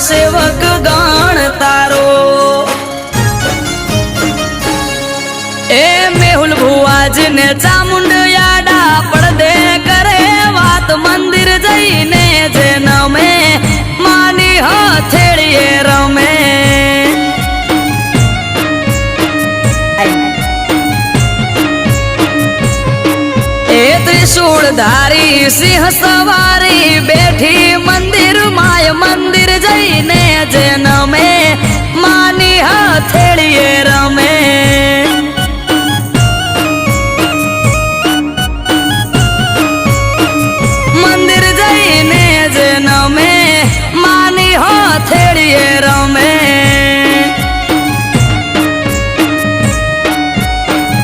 સેવક ગણ તારો એ મેહુલ ભુવાજીને ચામુંડ યાડા પડદે કરે વાત મંદિર જઈને જે નમે માની હથેળીએ રમે એ ત્રિશૂળધારી સિંહ સવારી બેઠી મંદિર માય મંદિર જઈને જે નમે માની હથેળીએ રમે મંદિર જઈને જે નમે માની હથેળીએ રમે